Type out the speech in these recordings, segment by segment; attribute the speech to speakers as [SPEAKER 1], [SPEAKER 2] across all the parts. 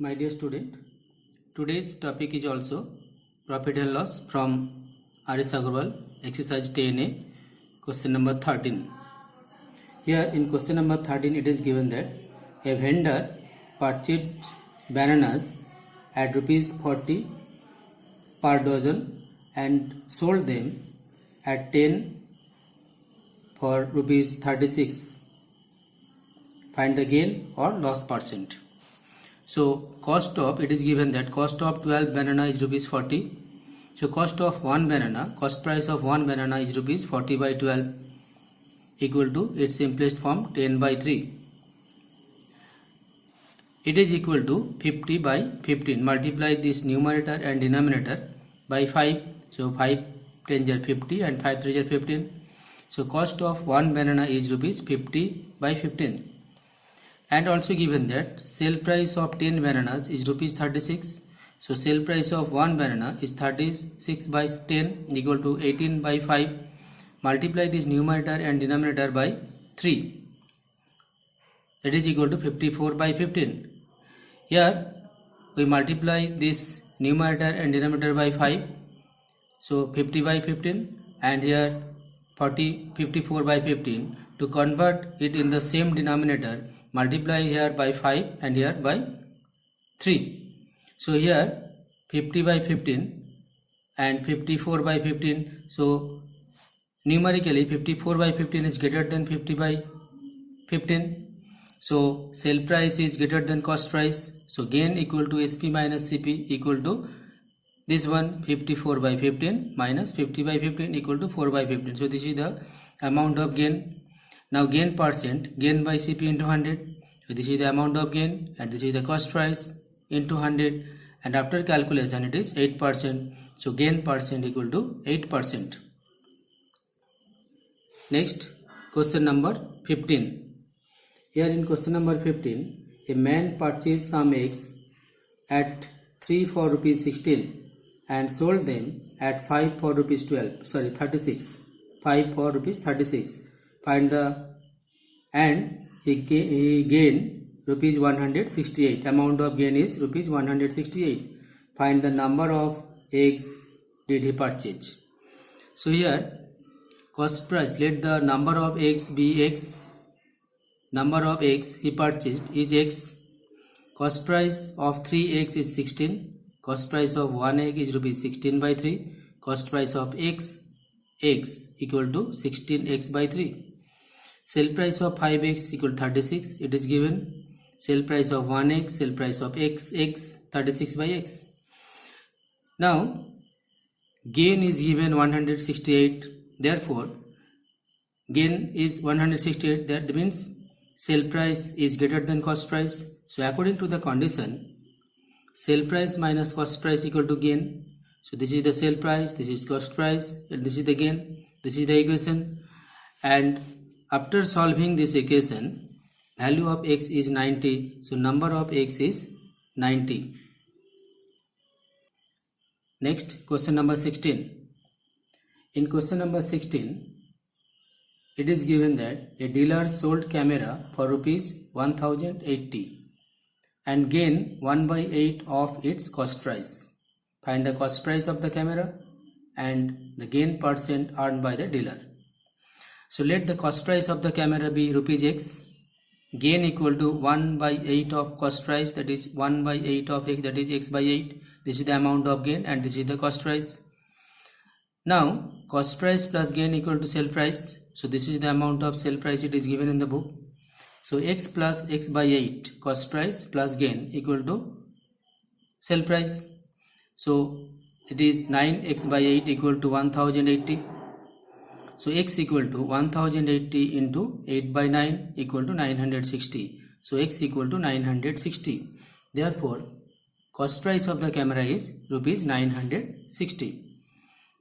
[SPEAKER 1] My dear student, today's topic is also profit and loss from R.S. Agarwal, exercise 10A, question number 13. Here in question number 13 it is given that a vendor purchased bananas at rupees 40 per dozen and sold them at 10 for rupees 36. Find the gain or loss percent. So cost of, it is given that cost of 12 banana is rupees 40. So cost of one banana, cost price of one banana is rupees 40 by 12 equal to its simplest form 10 by 3. It is equal to 50 by 15. Multiply this numerator and denominator by 5. So 5 10 are 50 and 5 3 are 15. So cost of one banana is rupees 50 by 15. And also given that sale price of 10 bananas is rupees 36. So sale price of one banana is 36 by 10 equal to 18 by 5. Multiply this numerator and denominator by 3. That is equal to 54 by 15. Here we multiply this numerator and denominator by 5. So 50 by 15, and here 54 by 15. To convert it in the same denominator, multiply here by 5 and here by 3. So here 50 by 15 and 54 by 15. So numerically 54 by 15 is greater than 50 by 15. So sale price is greater than cost price. So gain equal to SP minus CP equal to this one 54 by 15 minus 50 by 15 equal to 4 by 15. So this is the amount of gain. Now gain percent, gain by CP into 100. So this is the amount of gain and this is the cost price into 100, and after calculation it is 8%. So gain percent equal to 8%. Next, question number 15. Here in question number 15, a man purchased some eggs at 3 for rupees 16 and sold them at 5 for rupees 36. 5 for rupees 36. Find the, and he gained rupees 168. Amount of gain is rupees 168. Find the number of eggs did he purchase. So here cost price, let the number of eggs be x. Number of eggs he purchased is x. Cost price of 3 eggs is 16. Cost price of 1 egg is rupees 16 by 3. Cost price of eggs equal to 16x by 3. Sale price of 5 eggs equal to 36. It is given. Sale price of 1 egg, sale price of x 36 by x. Now gain is given 168. Therefore gain is 168. That means sale price is greater than cost price. So according to the condition, sale price minus cost price equal to gain. So this is the sale price, this is cost price, and this is the gain. This is the equation. And after solving this equation, value of x is 90. So number of x is 90. Next, question number 16. In question number 16, it is given that a dealer sold camera for rupees 1080 and gain 1 by 8 of its cost price. Find the cost price of the camera and the gain percent earned by the dealer. So let the cost price of the camera be rupees x. Gain equal to 1 by 8 of cost price, that is 1 by 8 of x, that is x by 8. This is the amount of gain and this is the cost price. Now cost price plus gain equal to sale price. So this is the amount of sale price, it is given in the book. So x plus x by 8 cost price plus gain equal to sale price. So it is 9x by 8 equal to 1080. So x equal to 1080 into 8 by 9 equal to 960. So x equal to 960. Therefore cost price of the camera is rupees 960.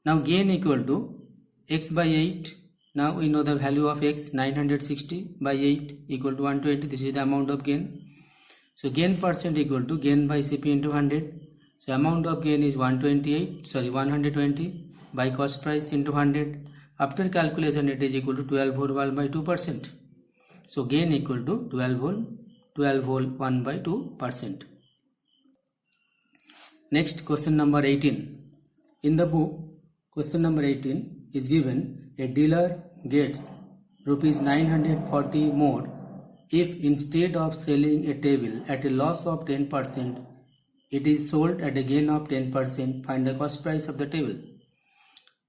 [SPEAKER 1] Now gain equal to x by 8. Now we know the value of x, 960 by 8 equal to 120. This is the amount of gain. So gain percent equal to gain by CP into 100. So amount of gain is 120 by cost price into 100. After calculation it is equal to 12 whole 1 by 2%. So gain equal to 12 whole 1 by 2%. Next, question number 18. In the book, question number 18 is given a dealer gets rupees 940 more if instead of selling a table at a loss of 10%, it is sold at a gain of 10%. Find the cost price of the table.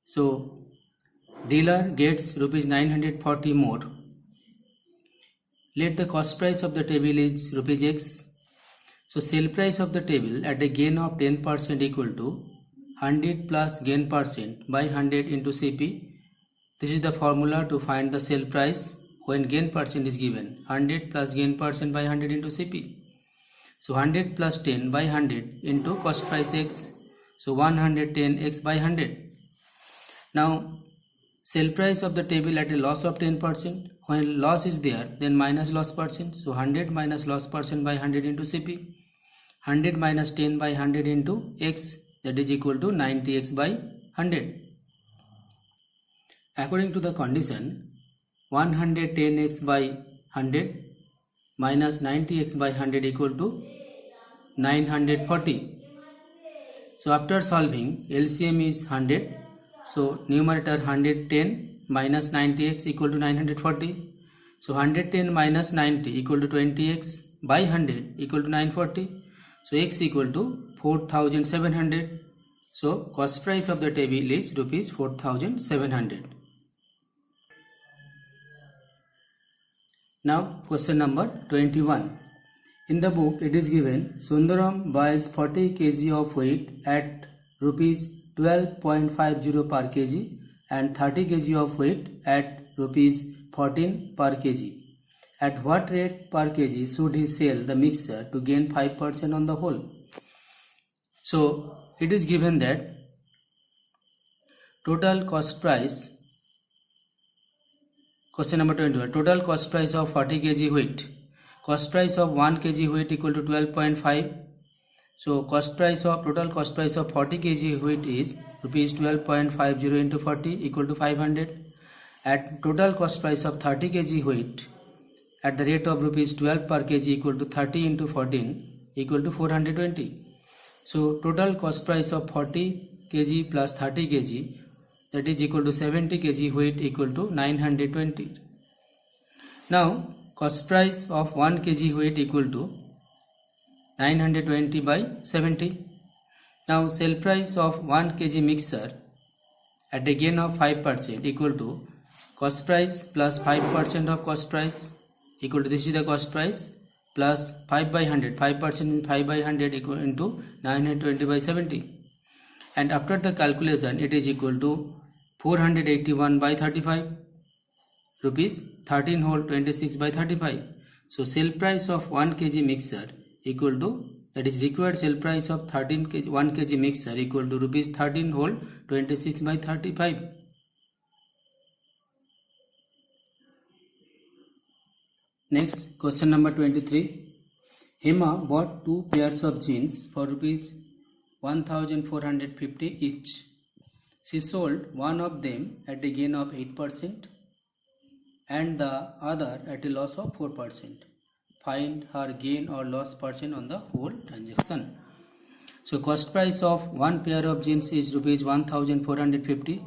[SPEAKER 1] So, dealer gets rupees 940 more. Let the cost price of the table is rupees X. So sale price of the table at a gain of 10% equal to 100 plus gain percent by 100 into CP. This is the formula to find the sale price when gain percent is given. 100 plus gain percent by 100 into CP. So 100 plus 10 by 100 into cost price X. So 110X by 100. Now sale price of the table at a loss of 10%. When loss is there, then minus loss percent. So 100 minus loss percent by 100 into CP. 100 minus 10 by 100 into X, that is equal to 90X by 100. According to the condition, 110X by 100 minus 90X by 100 equal to 940. So after solving, LCM is 100. So numerator 110 minus 90x equal to 940. So 110 minus 90 equal to 20x by 100 equal to 940. So x equal to 4700. So cost price of the table is rupees 4700. Now question number 21. In the book it is given Sundaram buys 40 kg of wheat at rupees 12.50 per kg and 30 kg of wheat at rupees 14 per kg. At what rate per kg should he sell the mixture to gain 5% on the whole? So it is given that total cost price, question number 21, total cost price of 40 kg wheat. Cost price of 1 kg wheat equal to 12.5. So cost price of total cost price of 40 kg wheat is rupees 12.50 into 40 equal to 500. At total cost price of 30 kg wheat at the rate of rupees 12 per kg equal to 30 into 14 equal to 420. So total cost price of 40 kg plus 30 kg, that is equal to 70 kg wheat equal to 920. Now cost price of 1 kg wheat equal to 920 by 70. Now sale price of 1 kg mixture at a gain of 5% equal to cost price plus 5% of cost price equal to, this is the cost price, plus 5 by 100, 5% is 5 by 100 equal into 920 by 70. And after the calculation it is equal to 481 by 35 rupees, 13 whole 26 by 35. So sale price of 1 kg mixture equal to, that is required sale price of 1 kg mixture equal to rupees 13 whole 26 by 35. Next, question number 23. Hema bought 2 pairs of jeans for rupees 1450 each. She sold one of them at a gain of 8% and the other at a loss of 4%. Find her gain or loss percent on the whole transaction. So cost price of 1 pair of jeans is rupees 1450.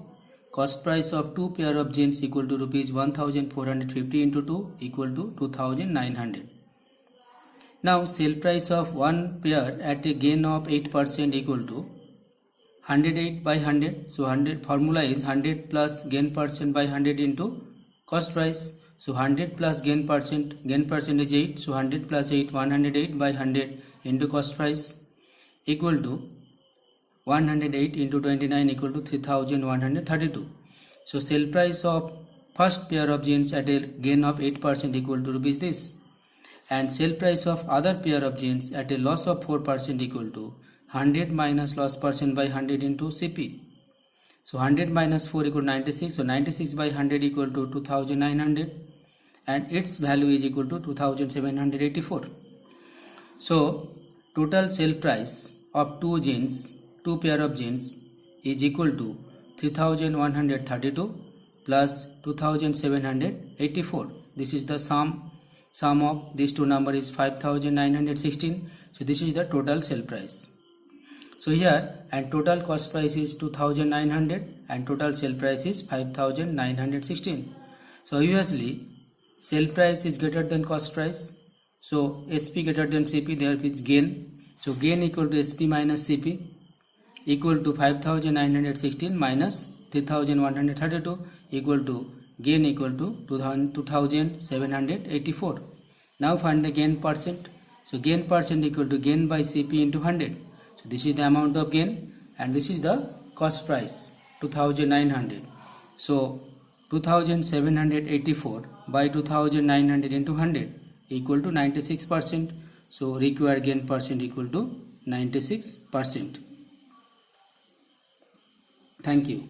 [SPEAKER 1] Cost price of 2 pair of jeans equal to rupees 1450 into 2 equal to 2900. Now sale price of 1 pair at a gain of 8% equal to 108 by 100. So 100 formula is 100 plus gain percent by 100 into cost price. So 100 plus gain percent is 8. So 100 plus 8, 108 by 100 into cost price equal to 108 into 29 equal to 3132. So sale price of first pair of jeans at a gain of 8% equal to rupees this, and sale price of other pair of jeans at a loss of 4% equal to 100 minus loss percent by 100 into CP. So 100 minus 4 equal to 96. So 96 by 100 equal to 2900 and its value is equal to 2784. So total sale price of 2 pair of jeans is equal to 3132 plus 2784. This is the sum of these two numbers is 5916. So this is the total sale price. So here, and total cost price is 2900 and total sale price is 5916. So obviously sale price is greater than cost price. So SP greater than CP, there is gain. So gain equal to SP minus CP equal to 5916 minus 3132 equal to gain equal to 2784. Now find the gain percent. So gain percent equal to gain by CP into 100. So this is the amount of gain and this is the cost price 2900. So 2784 by 2900 into 100 equal to 96%. So required gain percent equal to 96%. Thank you.